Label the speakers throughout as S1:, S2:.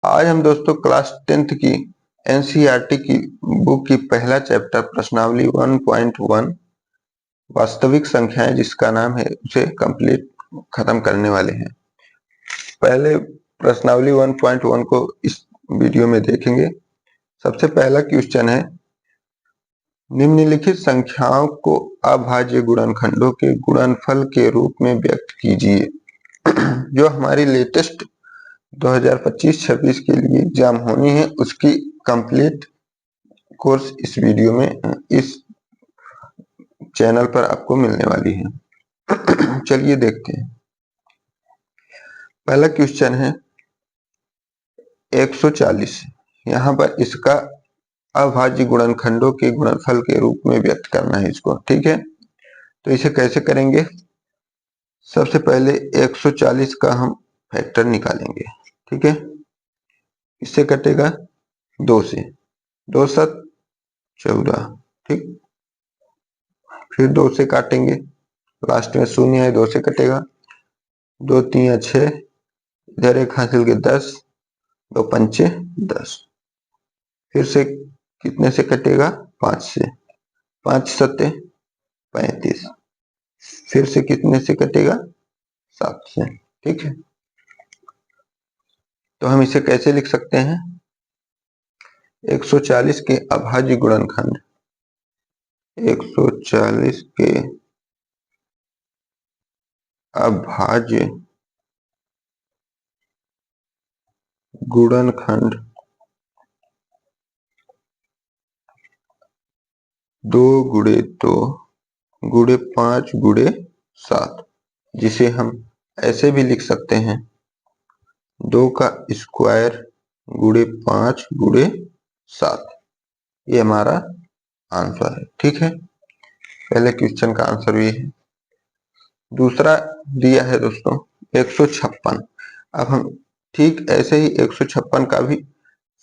S1: आज हम दोस्तों क्लास 10th की एनसीईआरटी की बुक की पहला चैप्टर प्रश्नावली 1.1 वास्तविक संख्याएं जिसका नाम है उसे कंप्लीट खत्म करने वाले हैं। पहले प्रश्नावली 1.1 को इस वीडियो में देखेंगे। सबसे पहला क्वेश्चन है, निम्नलिखित संख्याओं को अभाज्य गुणनखंडों के गुणनफल के रूप में व्यक्त कीजिए। जो हमारी लेटेस्ट 2025-26 के लिए एग्जाम होनी है उसकी कंप्लीट कोर्स इस वीडियो में इस चैनल पर आपको मिलने वाली है। चलिए देखते हैं। पहला क्वेश्चन है 140। यहाँ पर इसका अभाज्य गुणनखंडों के गुणनफल के रूप में व्यक्त करना है इसको, ठीक है। तो इसे कैसे करेंगे? सबसे पहले 140 का हम फैक्टर निकालेंगे, ठीक है। इससे कटेगा 2 से, 2 7 14, ठीक। फिर 2 से काटेंगे, लास्ट में शून्य है, 2 से कटेगा, 2 3 6, इधर एक हासिल के 10, 2 पंचे 10। फिर से कितने से कटेगा? 5 से, 5 सत्ते 35। फिर से कितने से कटेगा? 7 से, ठीक है। तो हम इसे कैसे लिख सकते हैं? 140 के अभाज्य गुणनखंड, 140 के अभाज्य गुणनखंड 2 गुणे 2 गुणे 5 गुणे 7, जिसे हम ऐसे भी लिख सकते हैं 2 का स्क्वायर गुणे 5 गुणे 7। ये हमारा आंसर है, ठीक है। पहले क्वेश्चन का आंसर ये है। दूसरा दिया है दोस्तों 156। अब हम ठीक ऐसे ही 156 का भी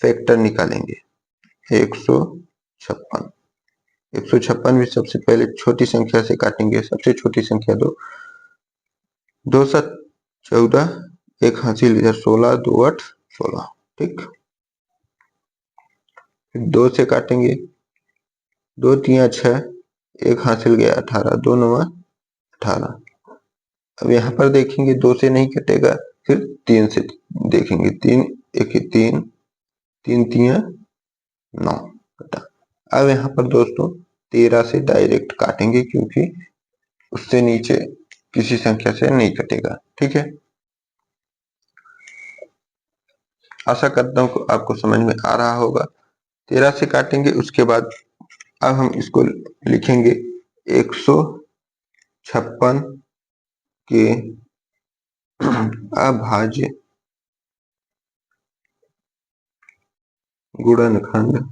S1: फैक्टर निकालेंगे। 156, 156 भी सबसे पहले छोटी संख्या से काटेंगे। सबसे छोटी संख्या 2, 2 7 14, एक हासिल इधर 16, 2 8 16, ठीक। फिर 2 से काटेंगे, 2 3 6, एक हासिल गया 18, 2 9 18। अब यहाँ पर देखेंगे 2 से नहीं कटेगा, फिर 3 से देखेंगे, 3 1 3, 3 3 9 कटा। अब यहाँ पर दोस्तों 13 से डायरेक्ट काटेंगे क्योंकि उससे नीचे किसी संख्या से नहीं कटेगा, ठीक है। आशा करता हूँ आपको समझ में आ रहा होगा। 13 से काटेंगे, उसके बाद अब हम इसको लिखेंगे 156 के अभाज्य गुणनखंड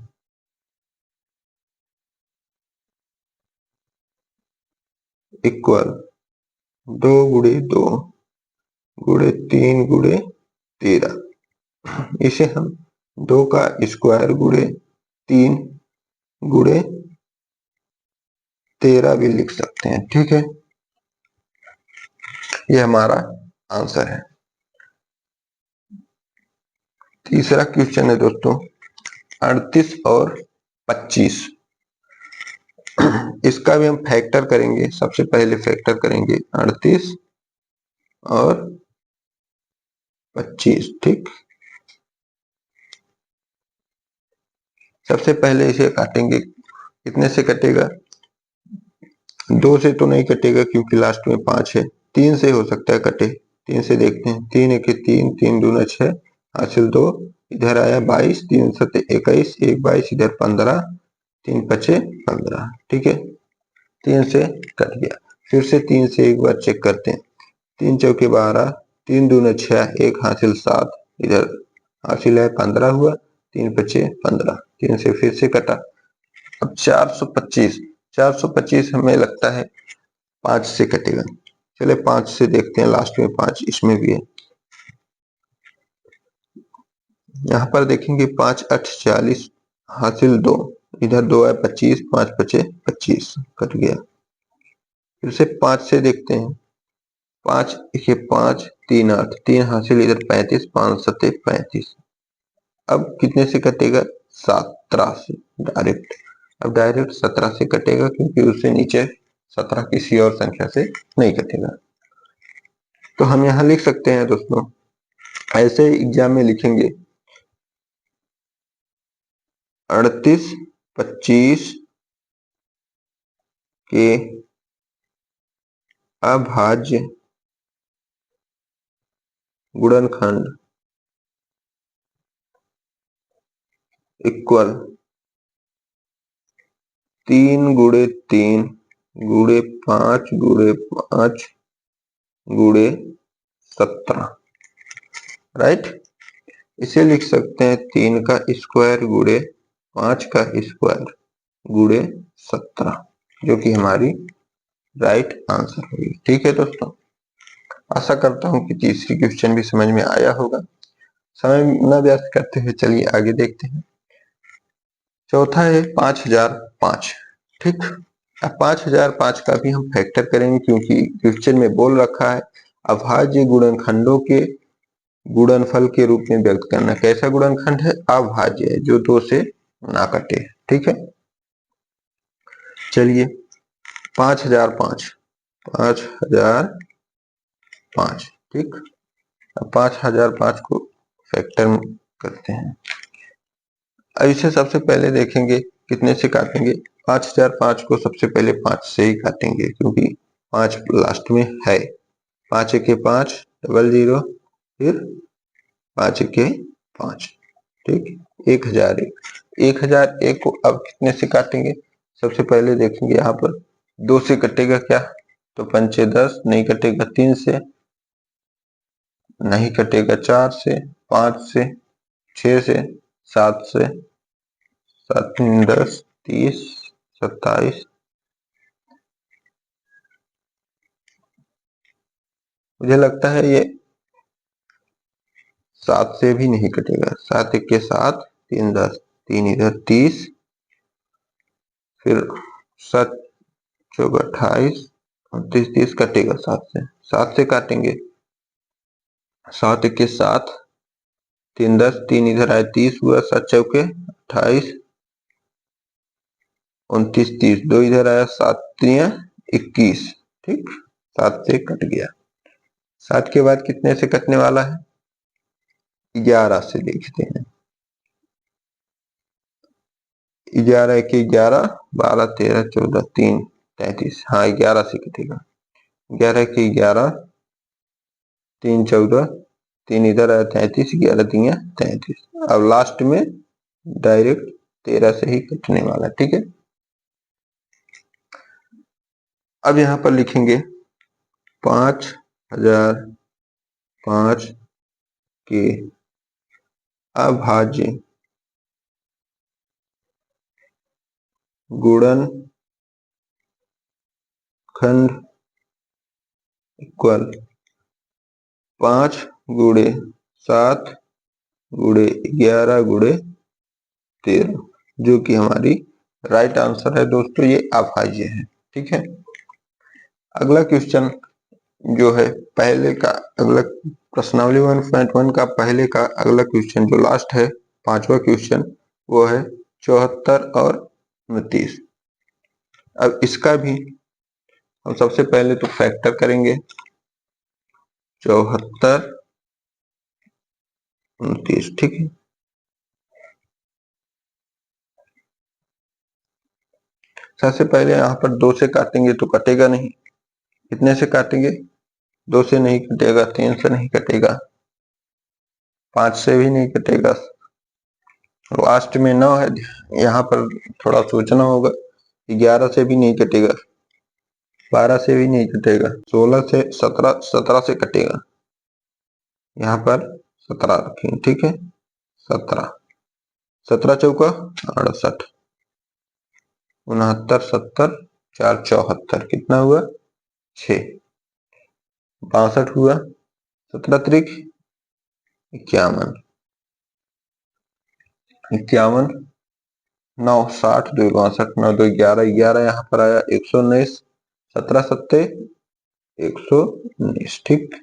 S1: इक्वल 2 गुणे 2 गुणे 3 गुणे 13। इसे हम 2 का स्क्वायर गुणे 3 गुणे 13 भी लिख सकते हैं, ठीक है। ये हमारा आंसर है। तीसरा क्वेश्चन है दोस्तों 38 और 25। इसका भी हम फैक्टर करेंगे। सबसे पहले फैक्टर करेंगे 38 और 25, ठीक। सबसे पहले इसे काटेंगे, कितने से कटेगा? 2 से तो नहीं कटेगा क्योंकि लास्ट में 5 है। 3 से हो सकता है कटे, 3 से देखते हैं। 3 1 3, 3 2 6, हासिल 2, इधर आया 22, 3 7 21, 1 22, इधर 15, 3 5 15, ठीक है। 3 से कट गया। फिर से 3 से एक बार चेक करते हैं। 3 चौके 12, 3 2 6, एक हासिल 7, इधर हासिल है 15 हुआ, 3 5 15, 3 से फिर से कटा। अब 425, 425 हमें लगता है 5 से कटेगा। चले 5 से देखते हैं, लास्ट में 5 इसमें भी है। यहाँ पर देखेंगे 5 8 40, हासिल 2, इधर 2 है 25, 5 5 25, कट गया। फिर से 5 से देखते हैं, 5 1 5, 3 8, 3 हासिल इधर 35, 5 7 35, अब कितने से कटेगा? 17 से डायरेक्ट। अब डायरेक्ट 17 से कटेगा क्योंकि उससे नीचे 17 किसी और संख्या से नहीं कटेगा। तो हम यहां लिख सकते हैं दोस्तों, ऐसे एग्जाम में लिखेंगे 38 25 के अभाज्य गुणनखंड इक्वल 3 गुणे 3 गुणे 5 गुणे 5 गुणे 17, राइट। इसे लिख सकते हैं 3 का स्क्वायर गुणे 5 का स्क्वायर गुणे 17, जो कि हमारी राइट आंसर होगी। ठीक है दोस्तों, आशा करता हूं कि तीसरी क्वेश्चन भी समझ में आया होगा। समय न व्यर्थ करते हुए चलिए आगे देखते हैं। चौथा है 5005। ठीक, अब 5005 का भी हम फैक्टर करेंगे क्योंकि क्वेश्चन में बोल रखा है अभाज्य गुणनखंडों के गुणनफल के रूप में व्यक्त करना। कैसा गुणनखंड है? अभाज्य है, जो 2 से ना कटे। ठीक है, चलिए 5005 5005। ठीक, अब 5005 को फैक्टर करते हैं। अब इसे सबसे पहले देखेंगे कितने से काटेंगे। 5005 को सबसे पहले 5 से ही काटेंगे क्योंकि 5 लास्ट में है। 5 एके 5 डबल 0, फिर 5 एके 5। ठीक, 1001 को अब कितने से काटेंगे? सबसे पहले देखेंगे यहाँ पर 2 से कटेगा क्या? तो 5 10, नहीं कटेगा 3 से, नहीं कटेगा 4 से, 5 से, 6 से, 7 से, 7 3 10 30 27। मुझे लगता है ये 7 से भी नहीं कटेगा। 7 1 के 7, 3 10, 3 इधर 30, फिर 7 4 28, 29 30 कटेगा 7 से। 7 से काटेंगे, 7 1 के 7, 3 10, 3 इधर आए 30 हुआ, 7 चौके 28, 29 30, 2 इधर आया, 7 3 21। ठीक, 7 से कट गया। 7 के बाद कितने से कटने वाला है? 11 से देखते हैं। 11 के 11, 12 13 14 3 33। हाँ, 11 से कटेगा। 11 के 11, 3 14, 3 इधर आया 33, 11 3 33। अब लास्ट में डायरेक्ट 13 से ही कटने वाला। ठीक है, अब यहां पर लिखेंगे 5005 के अभाज्य गुणनखंड इक्वल 5 गुणे 7 गुणे 11 गुणे 13, जो कि हमारी राइट आंसर है दोस्तों। ये अभाज्य है। ठीक है, अगला क्वेश्चन जो है पहले का अगला प्रश्नावली 1.1 का पहले का अगला क्वेश्चन जो लास्ट है, 5वां क्वेश्चन, वो है 74 और 29। अब इसका भी हम सबसे पहले तो फैक्टर करेंगे 74 29। ठीक है, सबसे पहले यहाँ पर 2 से काटेंगे तो कटेगा नहीं। कितने से काटेंगे? 2 से नहीं कटेगा, 3 से नहीं कटेगा, 5 से भी नहीं कटेगा, लास्ट में 9 है। यहाँ पर थोड़ा सोचना होगा। 11 से भी नहीं कटेगा, 12 से भी नहीं कटेगा, 16 से 17 से कटेगा। यहाँ पर 17 रखेंगे। ठीक है, 17 17 चौका 68, 69 70 4 74, कितना हुआ? 6, 62 हुआ, 17 त्रिक 51, 51 9 60 2 62 9 2 11 11 यहाँ पर आया 119, 17 सत्ते 119। ठीक,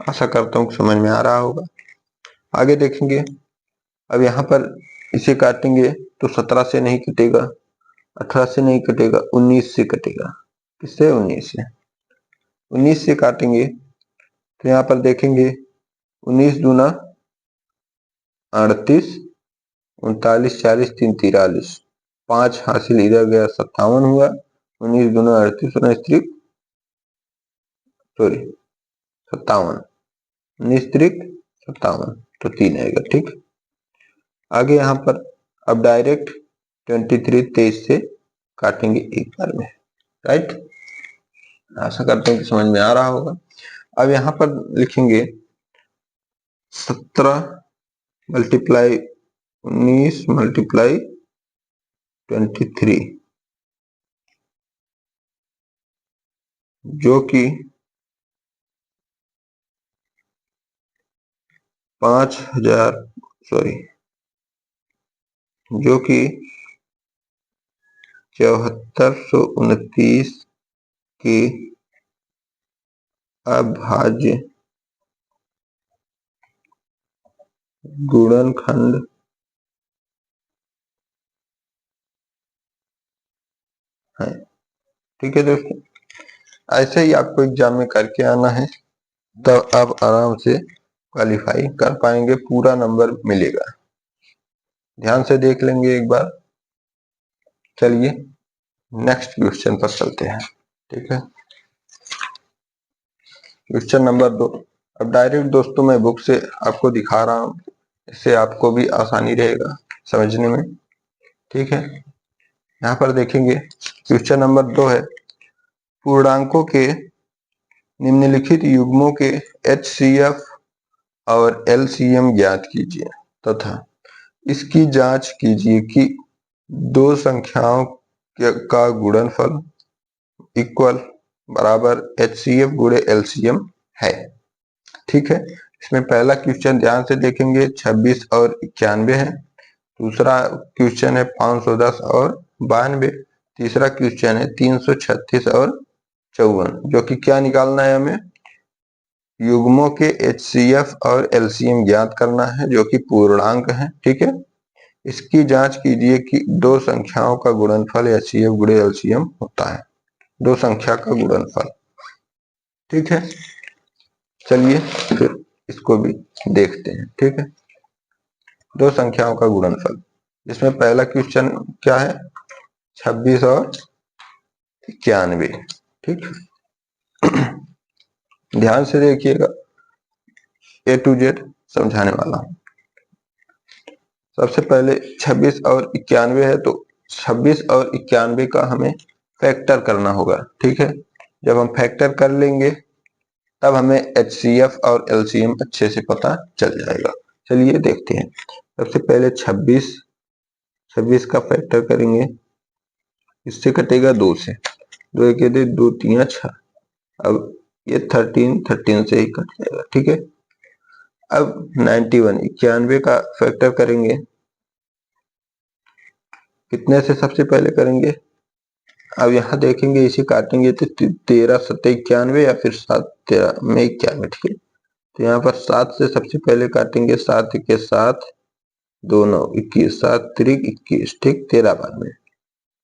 S1: आशा करता हूँ समझ में आ रहा होगा। आगे देखेंगे अब यहाँ पर इसे काटेंगे तो 17 से नहीं कटेगा, 18 से नहीं कटेगा, 19 से कटेगा। किससे? 19 से। 19 से काटेंगे तो यहाँ पर देखेंगे 19 दूना 38, 39, 40, 3 43, 5 हासिल इधर गया, 57 हुआ। 19 दूना 38, 19 सॉरी 57, 19 57, तो 3 आएगा। ठीक, आगे यहाँ पर अब डायरेक्ट 23 23 से काटेंगे एक बार में। राइट, आशा करता हूँ कि समझ में आ रहा होगा। अब यहाँ पर लिखेंगे 17 मल्टीप्लाई 19 मल्टीप्लाई 23, जो कि 5000 सॉरी जो कि 7429 की अभाज्य गुणनखंड है। ठीक है दोस्तों, ऐसे ही आपको एग्जाम में करके आना है, तब आप आराम से क्वालिफाई कर पाएंगे, पूरा नंबर मिलेगा। ध्यान से देख लेंगे एक बार। चलिए नेक्स्ट क्वेश्चन पर चलते हैं। ठीक है, क्वेश्चन नंबर 2। अब डायरेक्ट दोस्तों मैं बुक से आपको दिखा रहा हूं, इससे आपको भी आसानी रहेगा समझने में। ठीक है, यहाँ पर देखेंगे क्वेश्चन नंबर 2 है, पूर्णांकों के निम्नलिखित युग्मों के HCF और LCM ज्ञात कीजिए तथा इसकी जांच कीजिए कि दो संख्याओं का गुणनफल इक्वल बराबर HCF गुणे LCM है। ठीक है, इसमें पहला क्वेश्चन ध्यान से देखेंगे 26 और 91 है। दूसरा क्वेश्चन है 510 और 92। तीसरा क्वेश्चन है 336 और 54, जो कि क्या निकालना है हमें? युग्मों के HCF और LCM ज्ञात करना है, जो कि पूर्णांक है। ठीक है, इसकी जांच कीजिए कि दो संख्याओं का गुणनफल HCF गुणे LCM होता है, दो संख्या का गुणनफल। ठीक है, चलिए फिर इसको भी देखते हैं। ठीक है, दो संख्याओं का गुणनफल, जिसमें पहला क्वेश्चन क्या है? 26 और 91। ठीक, ध्यान से देखिएगा, A to Z समझाने वाला हूं। सबसे पहले 26 और 91 है, तो 26 और 91 का हमें फैक्टर करना होगा। ठीक है, जब हम फैक्टर कर लेंगे तब हमें HCF और LCM अच्छे से पता चल जाएगा। चलिए देखते हैं। सबसे पहले 26 का फैक्टर करेंगे, इससे कटेगा 2 से, 2 एक दे 2 3 6। अब ये 13 से ही कट जाएगा। ठीक है, अब 91 का फैक्टर करेंगे, कितने से सबसे पहले करेंगे? अब यहाँ देखेंगे, इसे काटेंगे तो 13 7 91 या फिर 7 13 में 91। ठीक है, तो यहाँ पर 7 से सबसे पहले काटेंगे, 7 के 7 2 9 21, 7 3 21। ठीक, 13 बार में।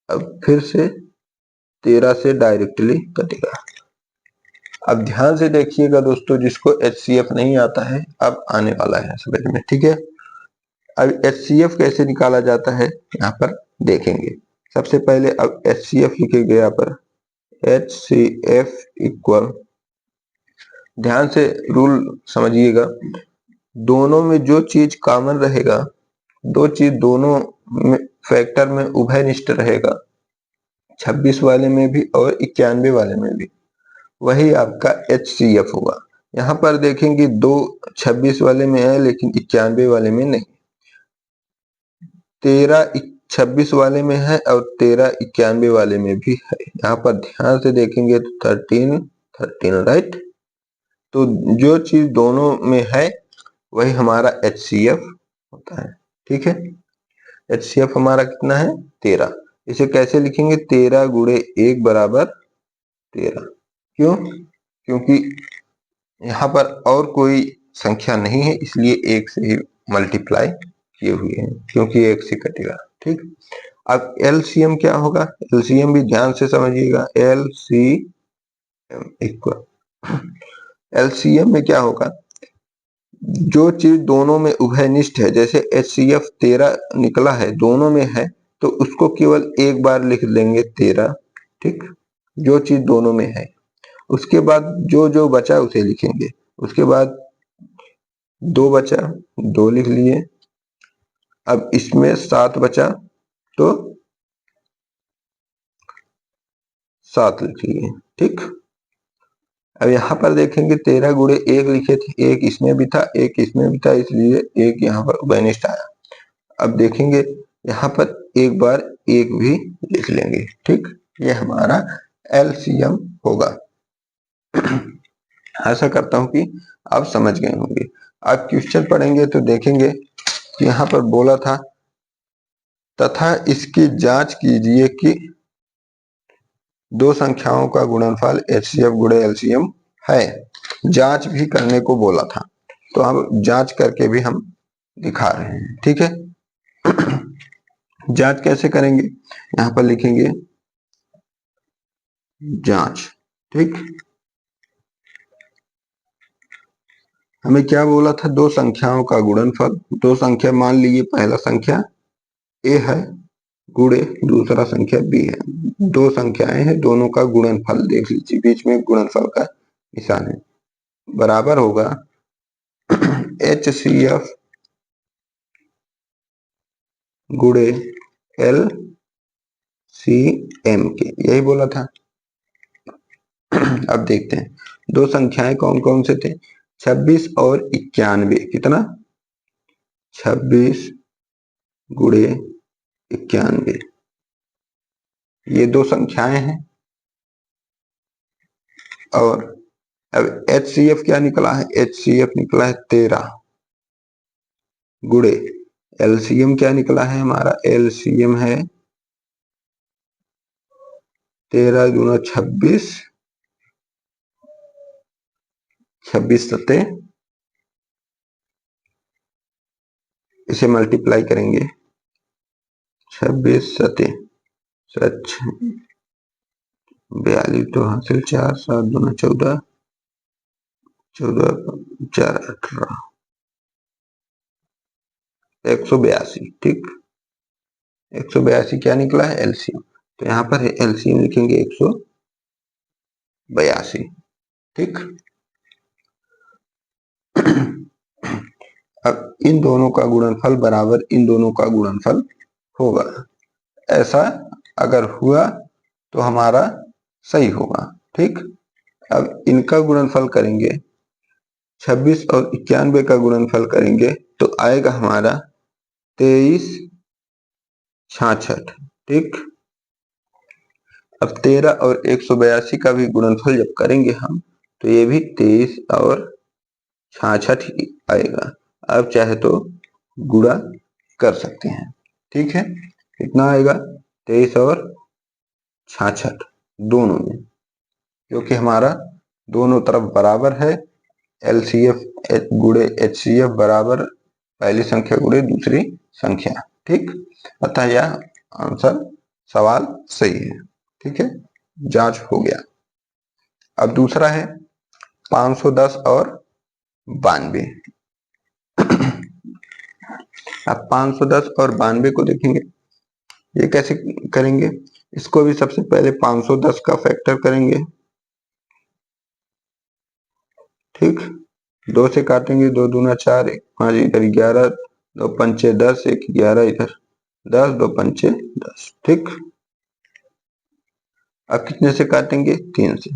S1: अब फिर से 13 से डायरेक्टली कटेगा। अब ध्यान से देखिएगा दोस्तों, जिसको HCF नहीं आता है अब आने वाला है समझ में। ठीक है, अब HCF कैसे निकाला जाता है यहाँ पर देखेंगे। सबसे पहले अब HCF लिखेंगे, यहाँ पर HCF इक्वल, ध्यान से रूल समझिएगा, दोनों में जो चीज कॉमन रहेगा, दो चीज दोनों में फैक्टर में उभयनिष्ठ रहेगा, 26 वाले में भी और 91 वाले में भी, वही आपका HCF होगा। यहाँ पर देखेंगे दो 26 वाले में है लेकिन 91 वाले में नहीं, 13 26 वाले में है और 13 91 वाले में भी है। यहाँ पर ध्यान से देखेंगे तो 13 राइट, तो जो चीज दोनों में है वही हमारा HCF होता है। ठीक है, HCF हमारा कितना है? 13। इसे कैसे लिखेंगे? 13 गुणे 1 बराबर 13। क्यों? क्योंकि यहाँ पर और कोई संख्या नहीं है, इसलिए 1 से ही मल्टीप्लाई किए हुए हैं क्योंकि एक से कटेगा। ठीक, अब एलसीएम क्या होगा, एलसीएम भी ध्यान से समझिएगा। एलसीएम इक्वल, एलसीएम में क्या होगा, जो चीज दोनों में उभयनिष्ठ है, जैसे HCF 13 निकला है, दोनों में है, तो उसको केवल एक बार लिख लेंगे 13। ठीक, जो चीज दोनों में है, उसके बाद जो जो बचा उसे लिखेंगे। उसके बाद 2 बचा, 2 लिख लिए। अब इसमें 7 बचा तो 7 लिख लिए। ठीक, अब यहाँ पर देखेंगे 13 गुणे 1 लिखे थे, एक इसमें भी था एक इसमें भी था, इसलिए एक यहाँ पर उभयनिष्ठ आया। अब देखेंगे यहाँ पर एक बार एक भी लिख लेंगे। ठीक, ये हमारा एलसीएम होगा। आशा करता हूं कि आप समझ गए होंगे। आप क्वेश्चन पढ़ेंगे तो देखेंगे कि यहाँ पर बोला था, तथा इसकी जांच कीजिए कि दो संख्याओं का गुणनफल HCF गुणे LCM है। जांच भी करने को बोला था, तो हम जांच करके भी हम दिखा रहे हैं। ठीक है, जांच कैसे करेंगे, यहां पर लिखेंगे जांच। ठीक, हमें क्या बोला था, दो संख्याओं का गुणनफल, दो संख्या मान लीजिए पहला संख्या A है गुणे दूसरा संख्या B है, दो संख्याएं हैं, दोनों का गुणनफल देख लीजिए, बीच में गुणनफल का निशान है, बराबर होगा HCF गुणे LCM के, यही बोला था। अब देखते हैं दो संख्याएं कौन कौन से थे, 26 और 91। कितना, 26 गुणे 91, ये दो संख्याएं हैं। और अब HCF क्या निकला है, HCF निकला है 13 गुणे LCM क्या निकला है हमारा, LCM है 13 दूना 26, 26 सत्ते, इसे मल्टीप्लाई करेंगे, 26 सत्ते 42 तो हासिल 4, 7 दूना 14, 14 4 18, 182। ठीक, 182 क्या निकला है एलसीएम, तो यहाँ पर एलसीएम लिखेंगे 182। ठीक, अब इन दोनों का गुणनफल बराबर इन दोनों का गुणनफल होगा, ऐसा अगर हुआ तो हमारा सही होगा। ठीक, अब इनका गुणनफल करेंगे, 26 और 91 का गुणनफल करेंगे तो आएगा हमारा 2366। ठीक, अब 13 और 182 का भी गुणनफल जब करेंगे हम, तो ये भी 23 और 66 ही आएगा। अब चाहे तो गुणा कर सकते हैं। ठीक है, कितना आएगा, 23 और 66 दोनों में, क्योंकि हमारा दोनों तरफ बराबर है, LCF गुणे HCF बराबर पहली संख्या गुणे दूसरी संख्या। ठीक, अतः यह आंसर सवाल सही है। ठीक है, जांच हो गया। अब दूसरा है 510 और 92। अब 510 और 92 को देखेंगे, ये कैसे करेंगे, इसको भी सबसे पहले 510 का फैक्टर करेंगे। ठीक, 2 से काटेंगे, 2 दूना 4, 1 5 इधर 11, 2 पंचे 10, 1 11 इधर 10, 2 पंचे 10। ठीक, अब कितने से काटेंगे, 3 से,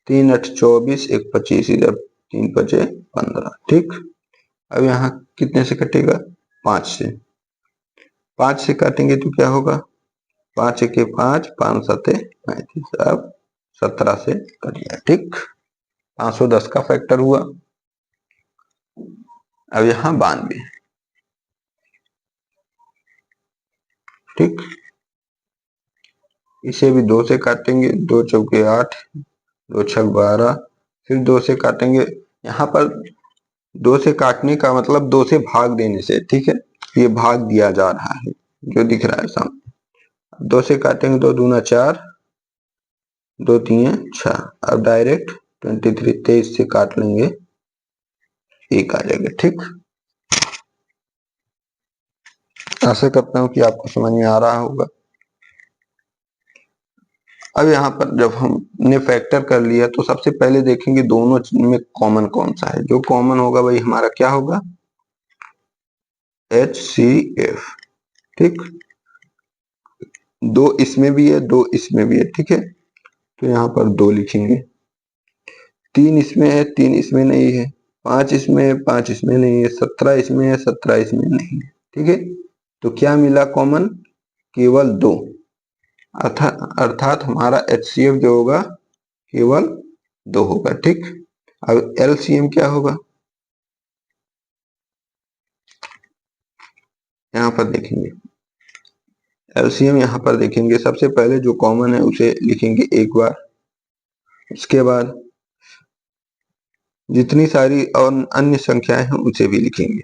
S1: 3 8 24, 1 25 इधर 3 5 15। ठीक, अब यहाँ कितने से कटेगा, 5 से, 5 से काटेंगे तो क्या होगा, 5 1 5, 5 7 35, अब 17 से कट गया। ठीक, 510 का फैक्टर हुआ। अब यहाँ 92। ठीक, इसे भी 2 से काटेंगे, 2 चौके 8, 2 छक 12, फिर 2 से काटेंगे। यहाँ पर 2 से काटने का मतलब 2 से भाग देने से, ठीक है। ये भाग दिया जा रहा है जो दिख रहा है सामने। 2 से काटेंगे तो 2 दूना 4, 2 तीन 6। अब डायरेक्ट 23 से काट लेंगे, 1 आ जाएगा, ठीक। आशा करता हूँ कि आपको समझ में आ रहा होगा। अब यहाँ पर जब हमने फैक्टर कर लिया तो सबसे पहले देखेंगे दोनों में कॉमन कौन सा है। जो कॉमन होगा वही हमारा क्या होगा, HCF, ठीक। 2 इसमें भी है, 2 इसमें भी है, ठीक है। तो यहाँ पर 2 लिखेंगे। 3 इसमें है, 3 इसमें नहीं है। 5 इसमें है, 5 इसमें नहीं है। 17 इसमें है, 17 इसमें नहीं है, ठीक है। तो क्या मिला कॉमन, केवल 2। अर्थात हमारा HCF जो होगा केवल 2 होगा, ठीक। अब LCM क्या होगा, यहाँ पर देखेंगे। LCM यहाँ पर देखेंगे, सबसे पहले जो कॉमन है उसे लिखेंगे एक बार। उसके बाद जितनी सारी और अन्य संख्याएं हैं उसे भी लिखेंगे।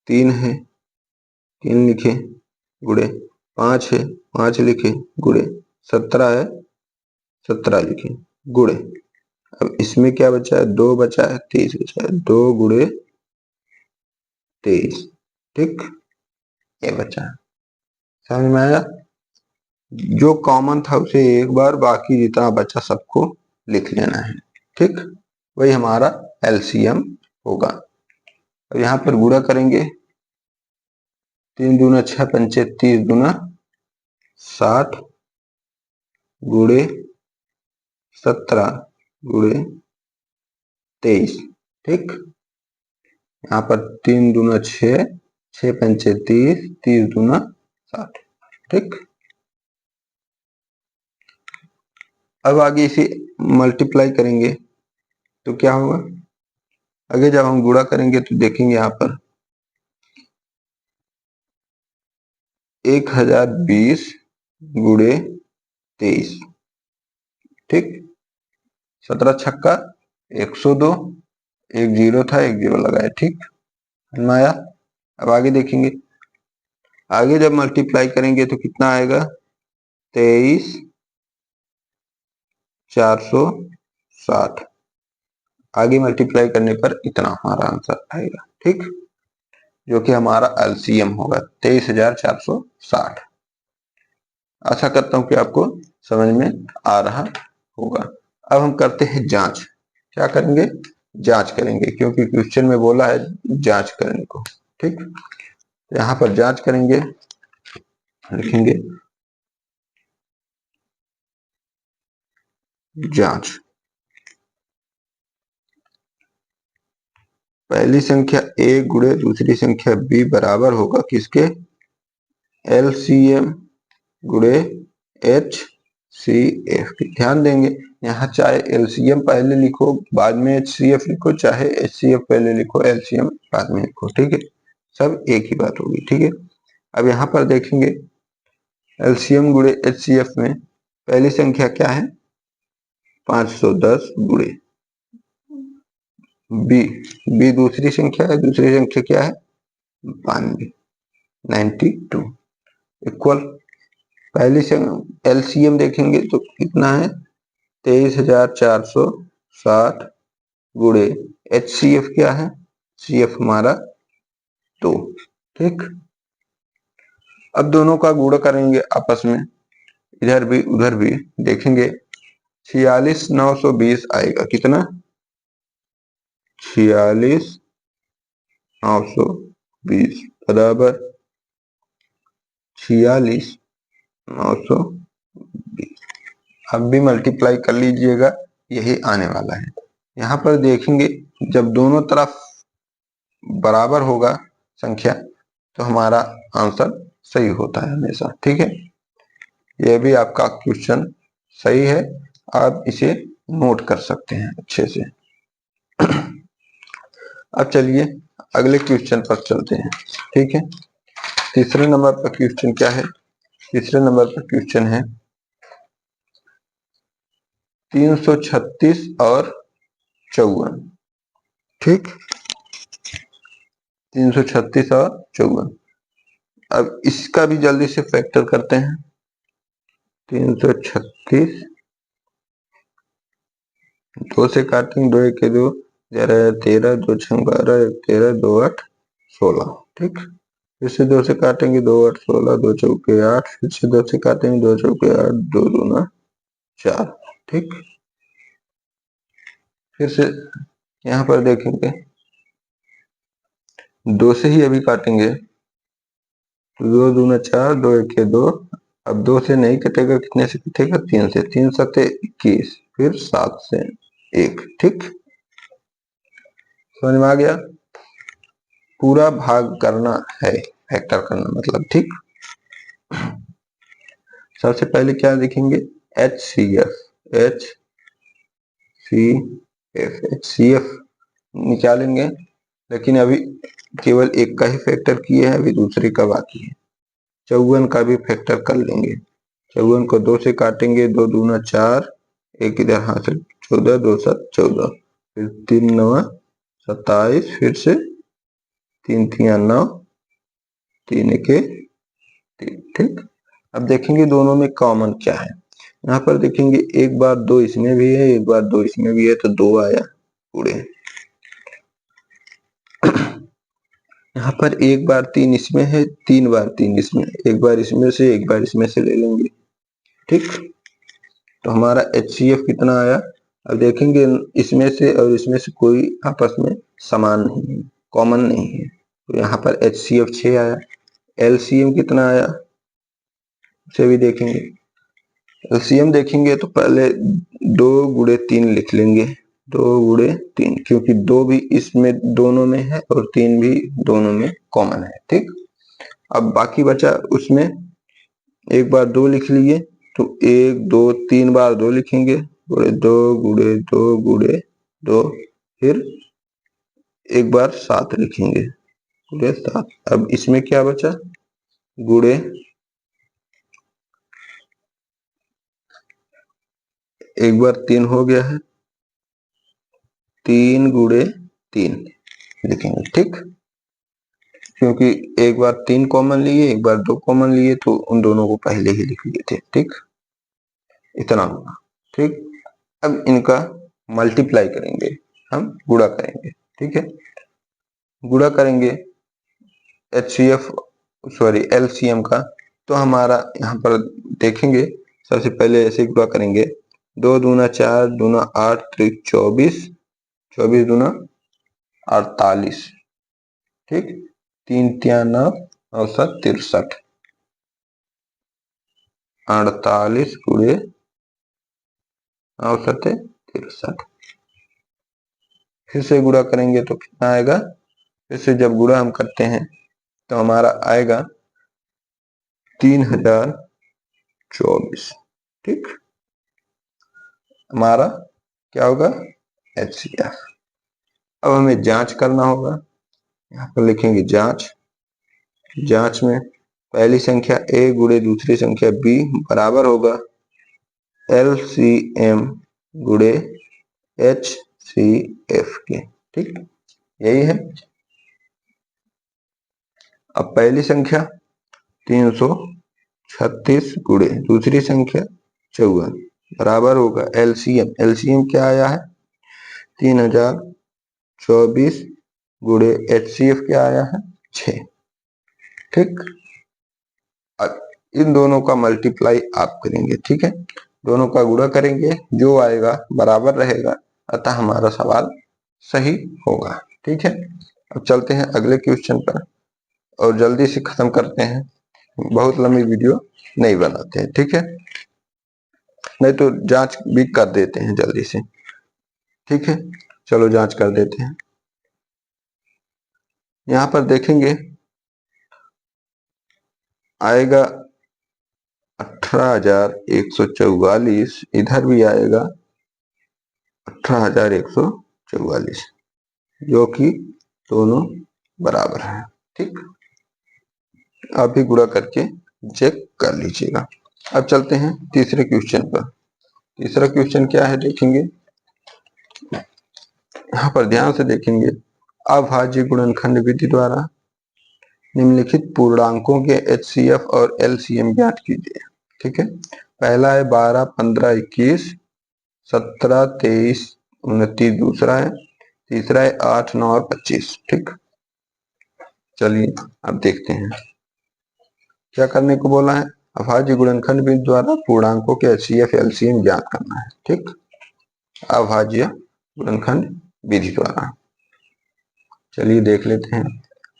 S1: 3 है, 3 लिखे, गुणे। 5 है, 5 लिखे, गुणे। 17 है, 17 लिखे, गुणे। अब इसमें क्या बचा है, 2 बचा है, 23 बचा है। 2 गुणे 23, ठीक। ये बचा है, समझ में आया। जो कॉमन था उसे एक बार, बाकी जितना बचा सबको लिख लेना है, ठीक। वही हमारा LCM होगा। अब यहाँ पर गुणा करेंगे। 3 दूना 6 पंचे 30 दूना 60, गुणे 17 गुणे 23, ठीक। यहाँ पर 3 दूना 6, 6 पंचे 30, 30 दूना 60, ठीक। अब आगे इसे मल्टीप्लाई करेंगे तो क्या होगा, आगे जब हम गुणा करेंगे तो देखेंगे यहाँ पर 1020 गुणे 23, ठीक। 17 छक्का 102, एक जीरो था, एक जीरो लगाए, ठीक। आया। अब आगे देखेंगे, आगे जब मल्टीप्लाई करेंगे तो कितना आएगा, 23,460। आगे मल्टीप्लाई करने पर इतना हमारा आंसर आएगा, ठीक। जो कि हमारा LCM होगा 23,460। आशा करता हूं कि आपको समझ में आ रहा होगा। अब हम करते हैं जांच। क्या करेंगे, जांच करेंगे, क्योंकि क्वेश्चन में बोला है जांच करने को, ठीक। यहाँ पर जांच करेंगे, लिखेंगे जांच। पहली संख्या A गुणे दूसरी संख्या B बराबर होगा किसके, LCM गुणे HCF के। ध्यान देंगे यहाँ चाहे LCM पहले लिखो बाद में HCF लिखो, चाहे HCF पहले लिखो LCM बाद में लिखो, ठीक है। सब एक ही बात होगी, ठीक है। अब यहाँ पर देखेंगे LCM गुणे HCF में पहली संख्या क्या है, 510 गुणे B दूसरी संख्या है, दूसरी संख्या क्या है, 92 इक्वल। पहली LCM देखेंगे तो कितना है, 23,460 गुणे HCF क्या है, CF हमारा 2, ठीक। अब दोनों का गुणा करेंगे आपस में, इधर भी उधर भी देखेंगे। 46,920 आएगा, कितना, 46,920 बराबर 46,920। अब भी मल्टीप्लाई कर लीजिएगा, यही आने वाला है। यहाँ पर देखेंगे जब दोनों तरफ बराबर होगा संख्या तो हमारा आंसर सही होता है हमेशा, ठीक है। यह भी आपका क्वेश्चन सही है, आप इसे नोट कर सकते हैं अच्छे से। अब चलिए अगले क्वेश्चन पर चलते हैं, ठीक है। तीसरे नंबर पर क्वेश्चन क्या है, तीसरे नंबर पर क्वेश्चन है 336 और 54, ठीक। 336 और 54। अब इसका भी जल्दी से फैक्टर करते हैं। 336 दो से काटेंगे, 2 1 2, 13 2 6 12, 13 2 8 16। ठीक, फिर से 2 से काटेंगे, 2 8 16, 2 चौके 8, फिर से 2 से काटेंगे, 2 चौके 8, 2 दूना 4। ठीक, फिर से यहाँ पर देखेंगे, 2 से ही अभी काटेंगे, 2 दूना 4, 2 1 2। अब 2 से नहीं कटेगा, कितने से कटेगा? 3 से। 3 7 21, फिर 7 से 1। ठीक, समझ में आ गया? पूरा भाग करना है, फैक्टर करना मतलब। ठीक, सबसे पहले क्या देखेंगे? HCF। HCF निकालेंगे, लेकिन अभी केवल एक का ही फैक्टर किए हैं, अभी दूसरे का बाकी है। 54 का भी फैक्टर कर लेंगे। 54 को 2 से काटेंगे, 2 दूना 4, 1 इधर हाथ से 14, 2 7 14, फिर 3 9 27, फिर से 3 3 9, 3 1 3। ठीक, अब देखेंगे दोनों में कॉमन क्या है। यहाँ पर देखेंगे एक बार 2 इसमें भी है, एक बार 2 इसमें भी है, तो 2 आया पूरे। यहाँ पर एक बार 3 इसमें है, 3 बार 3 इसमें, एक बार इसमें से एक बार इसमें से ले लेंगे। ठीक, तो हमारा HCF कितना आया? अब देखेंगे इसमें से और इसमें से कोई आपस में समान नहीं है, कॉमन नहीं है, तो यहाँ पर HCF 6 आया। LCM कितना आया उसे भी देखेंगे। LCM देखेंगे तो पहले 2 गुणे 3 लिख लेंगे, 2 गुणे 3, क्योंकि 2 भी इसमें दोनों में है और 3 भी दोनों में कॉमन है। ठीक, अब बाकी बचा उसमें एक बार 2 लिख लिए, तो 1 2 3 बार 2 लिखेंगे, गुणे 2 गुणे 2 गुणे 2, फिर एक बार 7 लिखेंगे, गुणे 7। अब इसमें क्या बचा? गुणे एक बार 3 हो गया है, 3 गुणे 3 लिखेंगे। ठीक, क्योंकि एक बार 3 कॉमन लिए, एक बार 2 कॉमन लिए, तो उन दोनों को पहले ही लिख लिए थे। ठीक, इतना होगा। ठीक, अब इनका मल्टीप्लाई करेंगे, हम गुणा करेंगे। ठीक है, गुणा करेंगे LCM का, तो हमारा यहाँ पर देखेंगे, सबसे पहले ऐसे गुणा करेंगे, 2 दूना 4, दूना 8, 24, 24 दूना 48। ठीक, 3 3 9 और 7 63, 48 गुणे और 7 63। फिर से गुणा करेंगे तो कितना आएगा? फिर से जब गुणा हम करते हैं तो हमारा आएगा 3024। ठीक, हमारा क्या होगा? HCF। अब हमें जांच करना होगा, यहाँ पर लिखेंगे जांच। जांच में पहली संख्या A गुणे दूसरी संख्या B बराबर होगा LCM गुणे HCF के। ठीक, यही है। अब पहली संख्या 336 गुणे दूसरी संख्या 54 बराबर होगा LCM। LCM क्या आया है? 3024 गुणे HCF क्या आया है? 6। ठीक, इन दोनों का मल्टीप्लाई आप करेंगे। ठीक है, दोनों का गुणा करेंगे, जो आएगा बराबर रहेगा, अतः हमारा सवाल सही होगा। ठीक है, अब चलते हैं अगले क्वेश्चन पर और जल्दी से खत्म करते हैं, बहुत लंबी वीडियो नहीं बनाते हैं। ठीक है, नहीं तो जांच भी कर देते हैं जल्दी से। ठीक है, चलो जांच कर देते हैं। यहाँ पर देखेंगे आएगा 18,144, इधर भी आएगा 18,144, जो कि दोनों बराबर है। ठीक, आप भी गुणा करके चेक कर लीजिएगा। अब चलते हैं तीसरे क्वेश्चन पर। तीसरा क्वेश्चन क्या है देखेंगे, यहाँ पर ध्यान से देखेंगे। अभाज्य गुणनखंड विधि द्वारा निम्नलिखित पूर्णांकों के HCF और LCM ज्ञात कीजिए। ठीक है, पहला है 12, 15, 21, 17, 23, 29 दूसरा है, तीसरा है 8, 9 और 25। ठीक, चलिए अब देखते हैं क्या करने को बोला है। अभाज्य गुणनखंड विधि द्वारा पूर्णांकों के HCF LCM ज्ञात करना है। ठीक, अभाज्य गुणनखंड विधि द्वारा चलिए देख लेते हैं।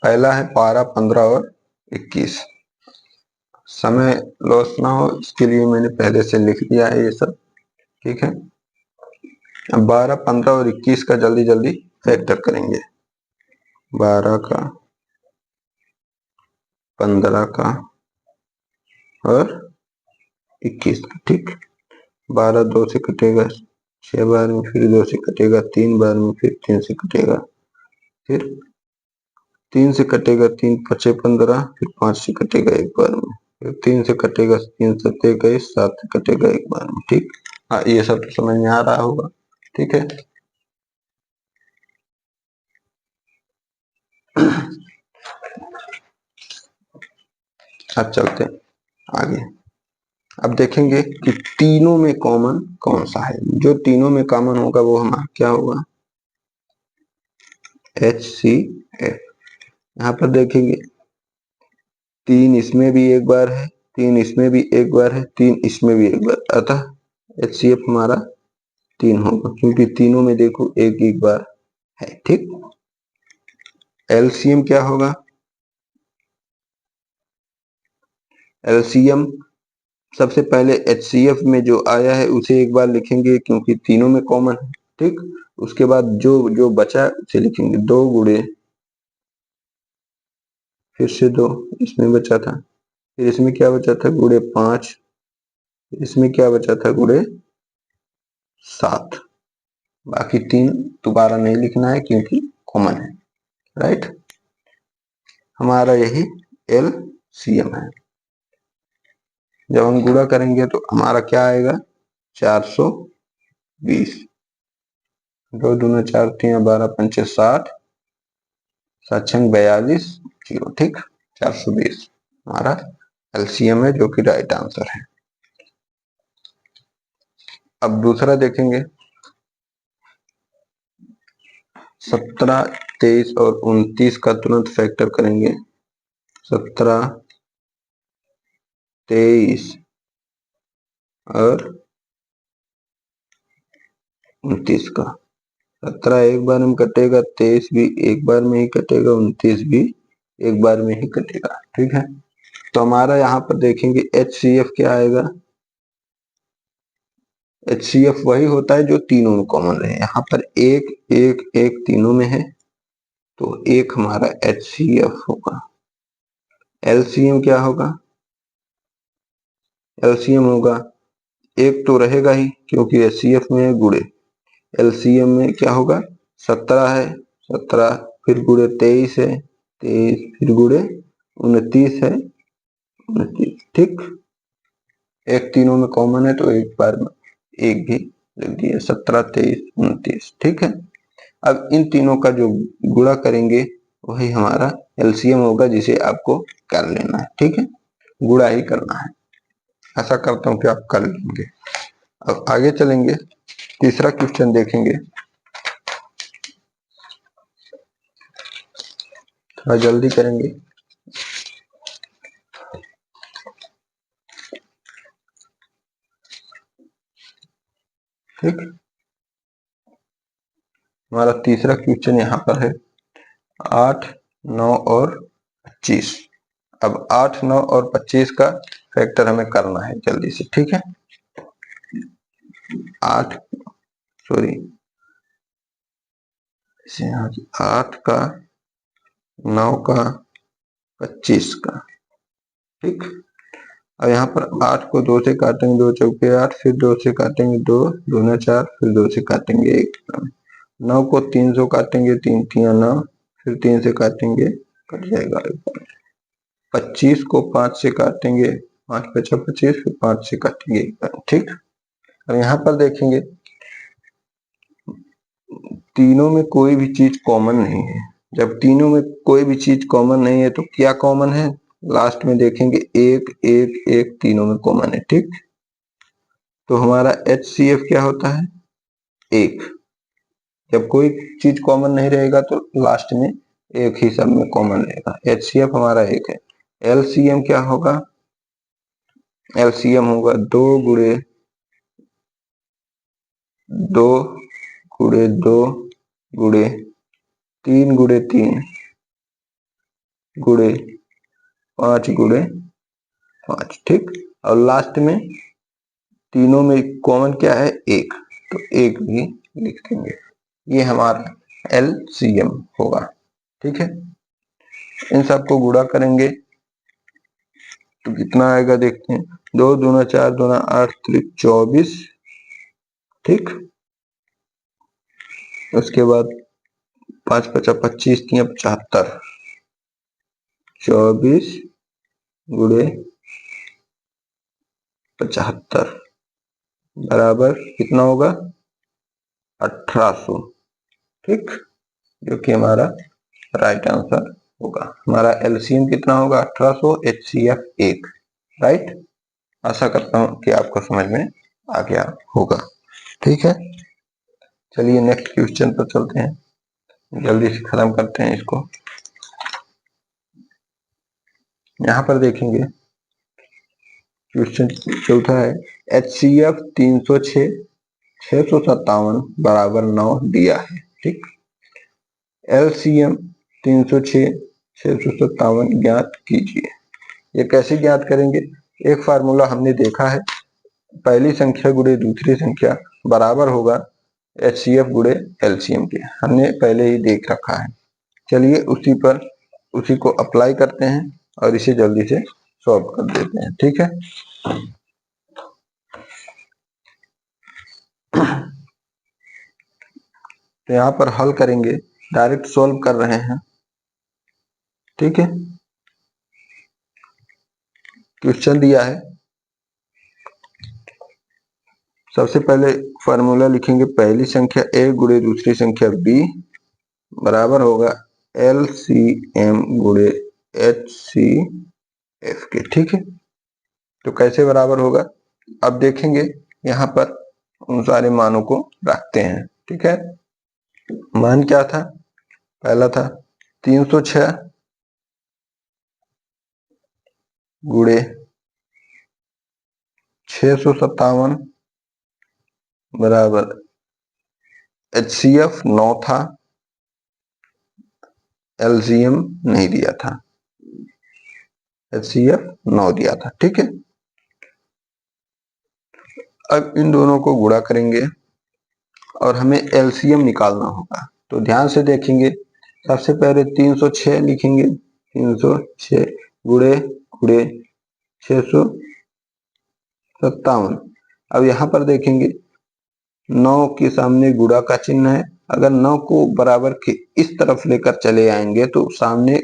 S1: पहला है 12, 15 और 21। समय लॉस ना हो इसके लिए मैंने पहले से लिख दिया है ये सब। ठीक है, अब 12, 15 और 21 का जल्दी जल्दी फैक्टर करेंगे। 12 का, 15 का और 21 का। ठीक, 12 2 से कटेगा, 6 बार में फिर 2 से कटेगा, 3 बार में फिर 3 से कटेगा, फिर 3 से कटेगा, 3 5 15, फिर 5 से कटेगा एक बार में, फिर 3 से कटेगा, 3 7 21, 7 से कटेगा एक बार में। ठीक, हाँ ये सब तो समझ में आ रहा होगा। ठीक है, अब चलते हैं आगे। अब देखेंगे कि तीनों में कॉमन कौन सा है। जो तीनों में कॉमन होगा वो हमारा क्या होगा, HCF। यहाँ पर देखेंगे 3 इसमें भी एक बार है, 3 इसमें भी एक बार है, 3 इसमें भी एक बार, अतः HCF हमारा 3 होगा, क्योंकि तीनों में देखो एक एक बार है। ठीक, LCM क्या होगा, LCM सबसे पहले HCF में जो आया है उसे एक बार लिखेंगे क्योंकि तीनों में कॉमन है। ठीक, उसके बाद जो जो बचा उसे लिखेंगे 2 गुणे, फिर से 2 इसमें बचा था, फिर इसमें क्या बचा था गुणे 5, इसमें क्या बचा था गुणे 7। बाकी 3 दोबारा नहीं लिखना है क्योंकि कॉमन है। राइट, हमारा यही LCM है। जब हम गुणा करेंगे तो हमारा क्या आएगा 420, 2 दूना 4, 3 12 5 60, 7 6 42, 0। ठीक, 420 हमारा LCM है जो कि राइट आंसर है। अब दूसरा देखेंगे 17, 23 और 29 का तुरंत फैक्टर करेंगे। 17, 23 और 29 का, 17 एक बार में कटेगा, 23 भी एक बार में ही कटेगा, 29 भी एक बार में ही कटेगा। ठीक है, तो हमारा यहाँ पर देखेंगे HCF क्या आएगा। HCF वही होता है जो तीनों में कॉमन रहे। यहाँ पर एक एक एक तीनों में है तो एक हमारा HCF होगा। LCM क्या होगा, LCM होगा एक तो रहेगा ही क्योंकि HCF में है गुणे, LCM में क्या होगा 17 है, 17 फिर गुणे 23 है, 23 फिर गुणे 29 है, 29। ठीक, एक तीनों में कॉमन है तो एक बार में एक भी लिख दिया, 17, 23, 29। ठीक है, अब इन तीनों का जो गुणा करेंगे वही हमारा LCM होगा जिसे आपको कर लेना है। ठीक है, गुणा ही करना है। आशा करता हूं कि आप कर लेंगे। अब आगे चलेंगे, तीसरा क्वेश्चन देखेंगे। थोड़ा जल्दी करेंगे। ठीक, हमारा तीसरा क्वेश्चन यहाँ पर है 8, 9 और 25। अब 8, 9 और 25 का फैक्टर हमें करना है जल्दी से। ठीक है, 8 का, 9 का, 25 का। ठीक, अब यहाँ पर 8 को 2 से काटेंगे, 2 चौके 8, फिर 2 से काटेंगे 2 दूना 4, फिर 2 से काटेंगे 1। 9 को 3 से काटेंगे, 3 3 9, फिर 3 से काटेंगे कट जाएगा 1। 25 को 5 से काटेंगे, 5 5 25, फिर 5 से काटेंगे 1। ठीक, अब यहाँ पर देखेंगे तीनों में कोई भी चीज कॉमन नहीं है। जब तीनों में कोई भी चीज कॉमन नहीं है तो क्या कॉमन है, लास्ट में देखेंगे एक एक एक, तीनों में कॉमन है। ठीक, तो हमारा HCF क्या होता है, एक। जब कोई चीज कॉमन नहीं रहेगा तो लास्ट में एक ही सब में कॉमन रहेगा। HCF हमारा एक है। LCM क्या होगा, LCM होगा दो गुणे दो गुणे दो गुणे तीन गुणे तीन गुणे पांच गुणे पांच। ठीक, और लास्ट में तीनों में कॉमन क्या है, एक, तो एक भी लिख देंगे। ये हमारा LCM होगा। ठीक है, इन सबको गुणा करेंगे तो कितना आएगा देखते हैं, दो दूना चार दूना आठ त्रिक 24। ठीक, उसके बाद पांच पचा 25 तिया 75, 24 गुणे 75 बराबर कितना होगा, 1800। ठीक, जो कि हमारा राइट आंसर होगा। हमारा LCM कितना होगा, 1800, HCF 1। राइट, आशा करता हूं कि आपको समझ में आ गया होगा। ठीक है, चलिए नेक्स्ट क्वेश्चन पर चलते हैं, जल्दी से खत्म करते हैं इसको। यहां पर देखेंगे क्वेश्चन चौथा है, HCF 306 657 बराबर 9 दिया है। ठीक, LCM 306 657 ज्ञात कीजिए। ये कैसे ज्ञात करेंगे, एक फार्मूला हमने देखा है, पहली संख्या गुणे दूसरी संख्या बराबर होगा HCF गुणे LCM के, हमने पहले ही देख रखा है। चलिए उसी को अप्लाई करते हैं और इसे जल्दी से सॉल्व कर देते हैं। ठीक है, तो यहाँ पर हल करेंगे, डायरेक्ट सॉल्व कर रहे हैं। ठीक है, क्वेश्चन दिया है, सबसे पहले फार्मूला लिखेंगे, पहली संख्या A गुणे दूसरी संख्या B बराबर होगा LCM गुणे HCF के। ठीक है, तो कैसे बराबर होगा, अब देखेंगे यहाँ पर उन सारे मानों को रखते हैं। ठीक है, मान क्या था, पहला था 306 गुणे 657 बराबर HCF 9 था, LCM नहीं दिया था, HCF 9 दिया था। ठीक है, अब इन दोनों को गुणा करेंगे और हमें LCM निकालना होगा। तो ध्यान से देखेंगे, सबसे पहले 306 लिखेंगे, 306 गुणे गुणे 657। अब यहाँ पर देखेंगे 9 के सामने गुणा का चिन्ह है, अगर 9 को बराबर के इस तरफ लेकर चले आएंगे तो सामने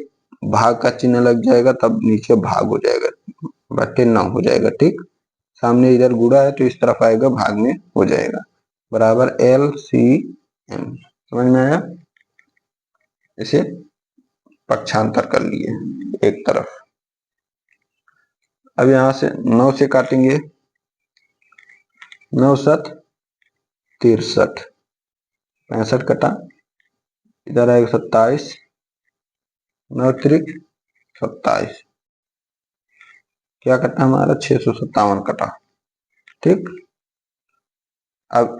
S1: भाग का चिन्ह लग जाएगा, तब नीचे भाग हो जाएगा, बटे 9 हो जाएगा। ठीक, सामने इधर गुणा है तो इस तरफ आएगा, भाग में हो जाएगा, बराबर LCM। समझ में आया, इसे पक्षांतर कर लिए एक तरफ। अब यहां से 9 से काटेंगे, 9 7 63, 65 कटा, इधर आएगा 27, 9 त्रिक 27, क्या कटा हमारा 657 कटा। ठीक, अब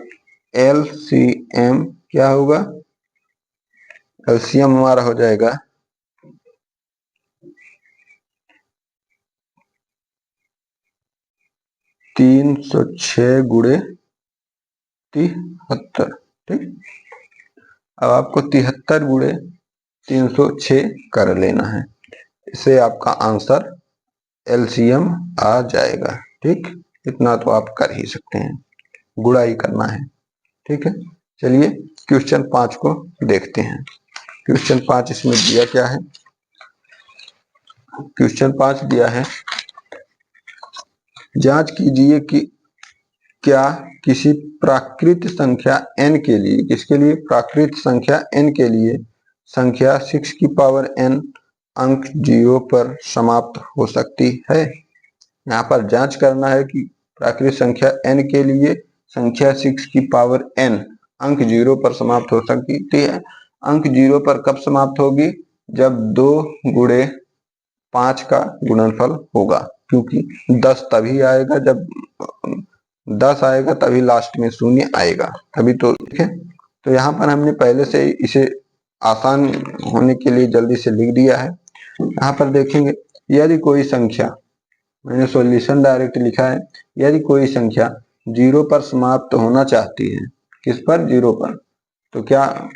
S1: LCM क्या होगा, LCM हमारा हो जाएगा 306 गुणे 73। ठीक, अब आपको 73 गुणे 306 कर लेना है, इससे आपका आंसर LCM आ जाएगा। ठीक, इतना तो आप कर ही सकते हैं, गुणा ही करना है। ठीक है, चलिए क्वेश्चन 5 को देखते हैं। क्वेश्चन 5 इसमें दिया क्या है, क्वेश्चन 5 दिया है, जांच कीजिए कि क्या किसी प्राकृत संख्या n के लिए, किसके लिए, प्राकृत संख्या n के लिए संख्या 6 की पावर n अंक 0 पर समाप्त हो सकती है। यहाँ पर जांच करना है कि प्राकृत संख्या n के लिए संख्या 6 की पावर n अंक 0 पर समाप्त हो सकती है। अंक 0 पर कब समाप्त होगी? जब 2 गुणे 5 का गुणनफल होगा, क्योंकि 10 तभी आएगा जब 10 आएगा, तभी लास्ट में शून्य आएगा, तभी तो। ठीक है, तो यहाँ पर हमने पहले से इसे आसान होने के लिए जल्दी से लिख दिया है। यहाँ पर देखेंगे, यदि कोई संख्या, मैंने सॉल्यूशन डायरेक्ट लिखा है, यदि कोई संख्या 0 पर समाप्त होना चाहती है, किस पर? 0 पर, तो क्या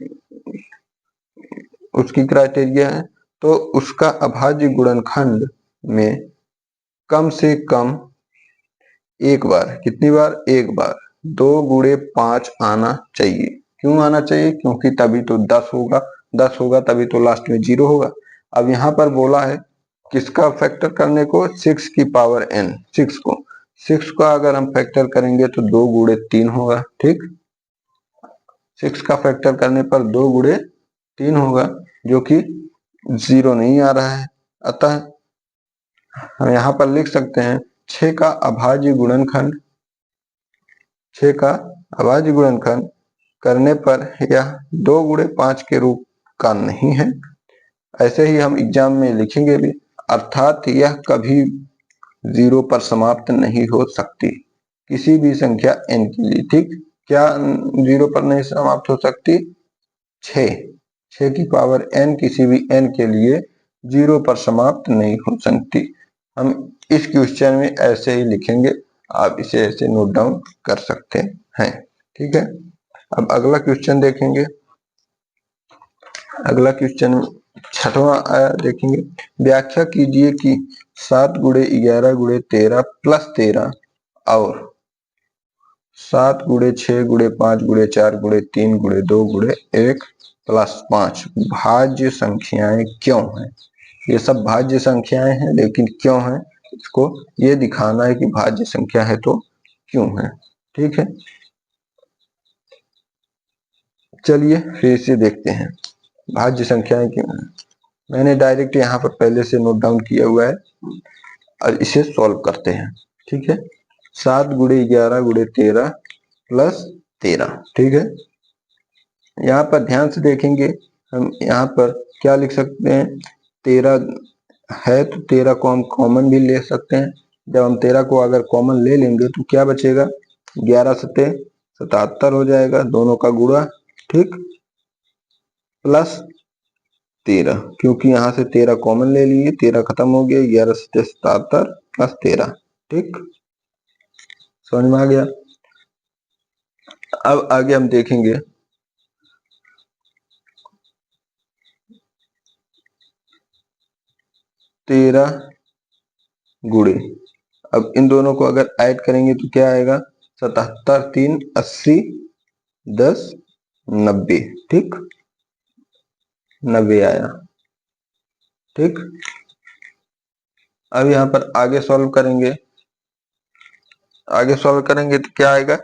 S1: उसकी क्राइटेरिया है? तो उसका अभाज्य गुणनखंड में कम से कम एक बार, कितनी बार? एक बार 2 गुणे 5 आना चाहिए। क्यों आना चाहिए? क्योंकि तभी तो 10 होगा, 10 होगा तभी तो लास्ट में 0 होगा। अब यहाँ पर बोला है किसका फैक्टर करने को? 6 की पावर n, 6 को, 6 का अगर हम फैक्टर करेंगे तो 2 गुणे 3 होगा। ठीक, 6 का फैक्टर करने पर 2 गुणे 3 होगा, जो कि 0 नहीं आ रहा है। अतः हम यहाँ पर लिख सकते हैं 6 का अभाज्य गुणनखंड, 6 का अभाज्य गुणनखंड करने पर यह 2 गुणे 5 के रूप का नहीं है। ऐसे ही हम एग्जाम में लिखेंगे भी, अर्थात यह कभी 0 पर समाप्त नहीं हो सकती किसी भी संख्या n के लिए। ठीक, क्या 0 पर नहीं समाप्त हो सकती? 6 की पावर n किसी भी n के लिए 0 पर समाप्त नहीं हो सकती। हम इस क्वेश्चन में ऐसे ही लिखेंगे, आप इसे ऐसे नोट डाउन कर सकते हैं। ठीक है, अब अगला क्वेश्चन देखेंगे। अगला क्वेश्चन 6वां आया, देखेंगे। व्याख्या कीजिए कि 7 गुणे 11 गुणे 13 प्लस 13 और 7 गुणे 6 गुणे 5 गुणे 4 गुणे 3 गुणे 2 गुणे 1 प्लस 5 भाज्य संख्याएं क्यों हैं? ये सब भाज्य संख्याएं हैं, लेकिन क्यों हैं इसको ये दिखाना है कि भाज्य संख्या है तो क्यों है। ठीक है, चलिए फिर से देखते हैं भाज्य संख्याएं क्यों हैं। मैंने डायरेक्ट यहाँ पर पहले से नोट डाउन किया हुआ है और इसे सॉल्व करते हैं। ठीक है, 7 गुणे 11 गुणे 13 प्लस 13। ठीक है, यहाँ पर ध्यान से देखेंगे, हम यहाँ पर क्या लिख सकते हैं? 13 है तो 13 को हम कॉमन भी ले सकते हैं। जब हम 13 को अगर कॉमन ले लेंगे तो क्या बचेगा? 11 सत्ते 77 हो जाएगा, दोनों का गुणा। ठीक, प्लस 13, क्योंकि यहाँ से 13 कॉमन ले लिए, 13 खत्म हो गया, 11 सत्ते 77 प्लस 13। ठीक, समझ में आ गया। अब आगे हम देखेंगे 13 गुणे, अब इन दोनों को अगर ऐड करेंगे तो क्या आएगा? 77 3 80 10 90। ठीक, 90 आया। ठीक, अब यहाँ पर आगे सॉल्व करेंगे, आगे सॉल्व करेंगे तो क्या आएगा?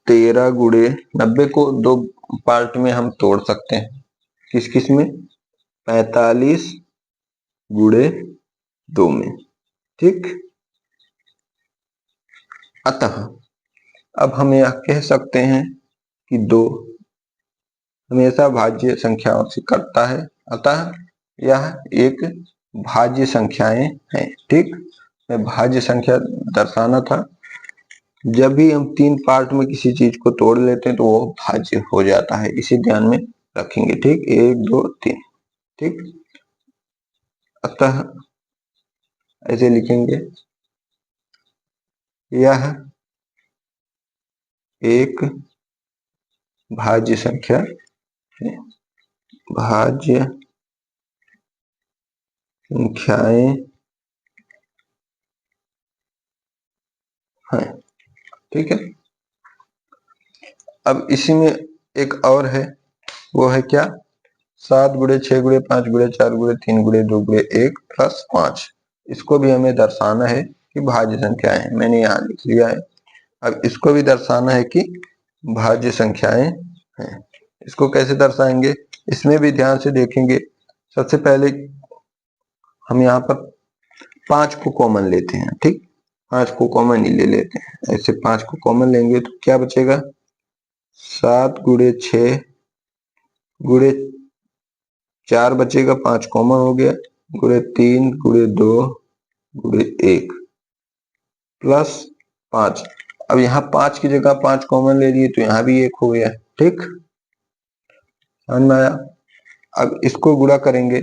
S1: 13 गुणे 90 को 2 पार्ट में हम तोड़ सकते हैं। किस किस में? 45 गुणे 2 में। ठीक, अतः अब हम यह कह सकते हैं कि 2 हमेशा भाज्य संख्याओं से कटता है, अतः यह एक भाज्य संख्याएं हैं। ठीक, मैं भाज्य संख्या दर्शाना था, जब भी हम 3 पार्ट में किसी चीज को तोड़ लेते हैं तो वो भाज्य हो जाता है, इसे ध्यान में रखेंगे। ठीक, 1 2 3। ठीक, अतः ऐसे लिखेंगे, यह एक भाज्य संख्या है, भाज्य संख्याएं हैं। ठीक है, अब इसी में एक और है, वो है क्या? 7 गुणे 6 गुणे 5 गुणे 4 गुणे 3 गुणे 2 गुणे 1 प्लस 5। इसको भी हमें दर्शाना है कि भाज्य संख्याएं हैं, मैंने यहाँ लिख लिया है। अब इसको भी दर्शाना है कि भाज्य संख्याएं हैं। इसको कैसे दर्शाएंगे, इसमें भी ध्यान से देखेंगे। सबसे पहले हम यहाँ पर 5 को कॉमन लेते हैं, ठीक, 5 को कॉमन ही ले लेते हैं। ऐसे 5 को कॉमन लेंगे तो क्या बचेगा, 7 गुणे 6 गुणे 4 बचेगा, 5 कॉमन हो गया, गुणे 3 गुणे 2 गुणे 1 प्लस 5। अब यहाँ 5 की जगह 5 कॉमन ले लिए तो यहाँ भी 1 हो गया, ठीक, समझ में आया। अब इसको गुणा करेंगे,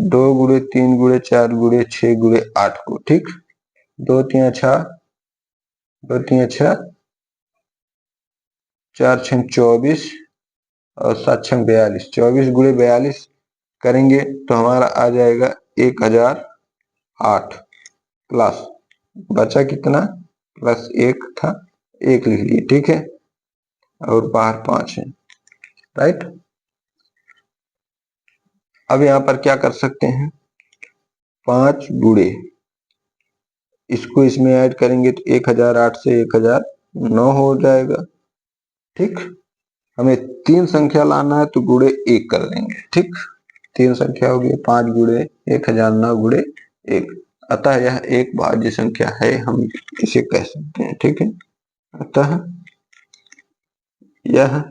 S1: 2 गुणे 3 गुणे 4 गुणे 6 गुणे 8 को, ठीक, 2 3 6 2 3 6 4 6 24 और 7 6 42, 24 गुणे 42 करेंगे तो हमारा आ जाएगा 1008 प्लस बचा कितना, प्लस 1 था, 1 लिख लिए, ठीक है, और बाहर 5 है, राइट। अब यहां पर क्या कर सकते हैं, 5 गुणे इसको इसमें ऐड करेंगे तो 1008 से 1009 हो जाएगा, ठीक। हमें 3 संख्या लाना है तो गुणे 1 कर लेंगे, ठीक, 3 संख्या हो गई, 5 गुणे 1009 गुणे 1, अतः यह एक भाज्य संख्या है, हम इसे कह सकते हैं, ठीक है। अतः यह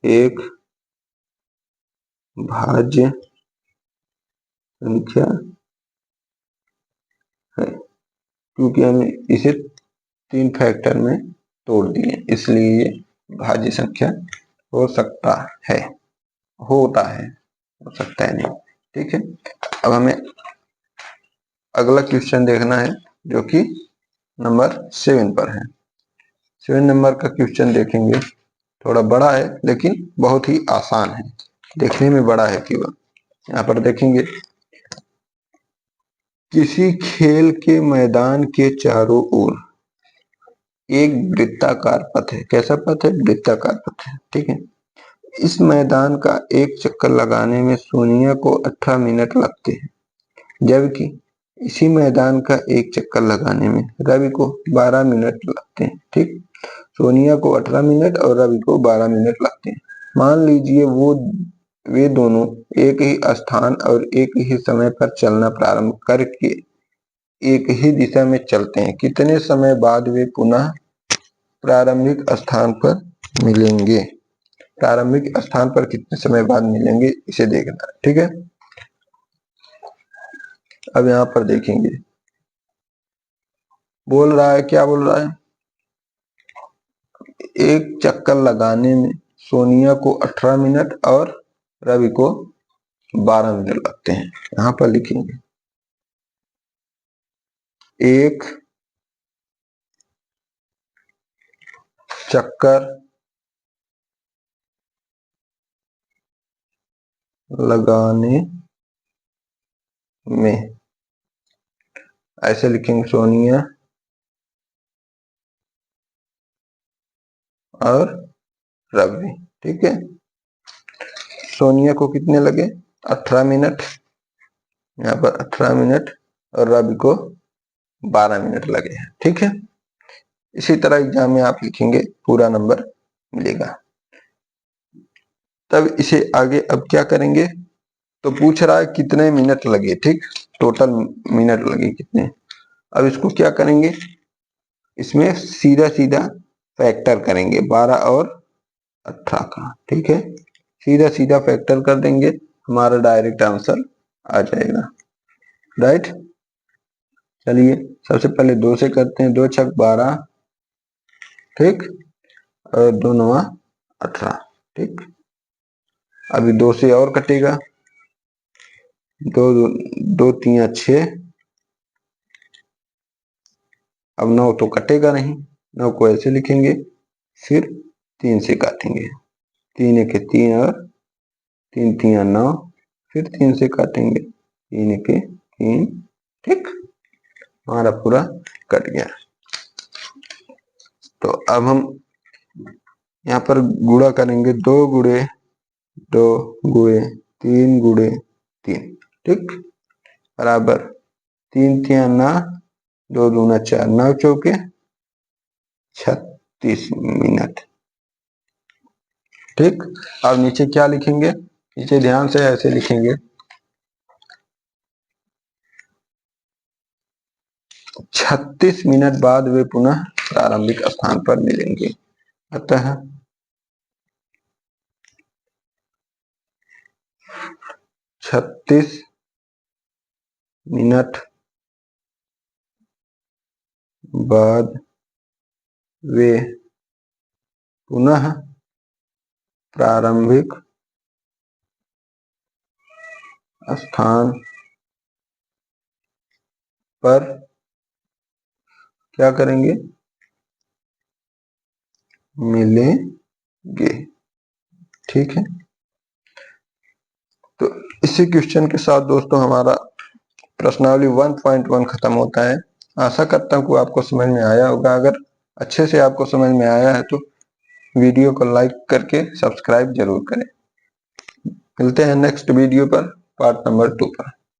S1: एक भाज्य संख्या है, क्योंकि हमने इसे 3 फैक्टर में तोड़ दिए, इसलिए ये भाज्य संख्या हो सकता है, होता है, हो सकता है नहीं, ठीक है। अब हमें अगला क्वेश्चन देखना है जो कि नंबर 7 पर है। 7 नंबर का क्वेश्चन देखेंगे, थोड़ा बड़ा है लेकिन बहुत ही आसान है, देखने में बड़ा है केवल। यहाँ पर देखेंगे, किसी खेल के मैदान के चारों ओर एक वृत्ताकार पथ है, कैसा पथ है, वृत्ताकार पथ है, ठीक है। इस मैदान का एक चक्कर लगाने में सोनिया को 18 मिनट लगते हैं, जबकि इसी मैदान का एक चक्कर लगाने में रवि को 12 मिनट लगते हैं, ठीक। सोनिया को 18 मिनट और रवि को 12 मिनट लगते हैं। मान लीजिए वे दोनों एक ही स्थान और एक ही समय पर चलना प्रारंभ करके एक ही दिशा में चलते हैं, कितने समय बाद वे पुनः प्रारंभिक स्थान पर मिलेंगे, प्रारंभिक स्थान पर कितने समय बाद मिलेंगे, इसे देखना है, ठीक है। अब यहां पर देखेंगे, बोल रहा है, क्या बोल रहा है, एक चक्कर लगाने में सोनिया को 18 मिनट और रवि को 12 मिनट लगते हैं। यहां पर लिखेंगे, एक चक्कर लगाने में, ऐसे लिखेंगे, सोनिया और रवि, ठीक है। सोनिया को कितने लगे, 18 मिनट, यहाँ पर 18 मिनट और रवि को 12 मिनट लगे हैं, ठीक है। इसी तरह एग्जाम में आप लिखेंगे, पूरा नंबर मिलेगा। तब इसे आगे अब क्या करेंगे, तो पूछ रहा है कितने मिनट लगे, ठीक, टोटल मिनट लगे कितने। अब इसको क्या करेंगे, इसमें सीधा सीधा फैक्टर करेंगे 12 और 18 का, ठीक है, सीधा सीधा फैक्टर कर देंगे, हमारा डायरेक्ट आंसर आ जाएगा, राइट। चलिए सबसे पहले 2 से करते हैं, 2 छक 12, ठीक, और 2 9 18, ठीक। अभी 2 से और कटेगा, 2 2 3 6, अब 9 तो कटेगा नहीं, 9 को ऐसे लिखेंगे, फिर 3 से काटेंगे, 3 एक 3 और 3 3 9, फिर 3 से काटेंगे, 3 एक 3, ठीक, हमारा पूरा कट गया। तो अब हम यहाँ पर गुणा करेंगे, 2 गुणे 2 गुणे 3 गुणे 3, ठीक, बराबर 3 3 9, 2 दूना 4, 9 चौके 36 मिनट, ठीक। अब नीचे क्या लिखेंगे, नीचे ध्यान से ऐसे लिखेंगे 36 मिनट बाद वे पुनः प्रारंभिक स्थान पर मिलेंगे। अतः 36 मिनट बाद वे पुनः प्रारंभिक स्थान पर क्या करेंगे, मिलेंगे। ठीक है, तो इसी क्वेश्चन के साथ दोस्तों हमारा प्रश्नावली 1.1 खत्म होता है। आशा करता हूँ कि आपको समझ में आया होगा। अगर अच्छे से आपको समझ में आया है तो वीडियो को लाइक करके सब्सक्राइब जरूर करें। मिलते हैं नेक्स्ट वीडियो पर, पार्ट नंबर 2 पर।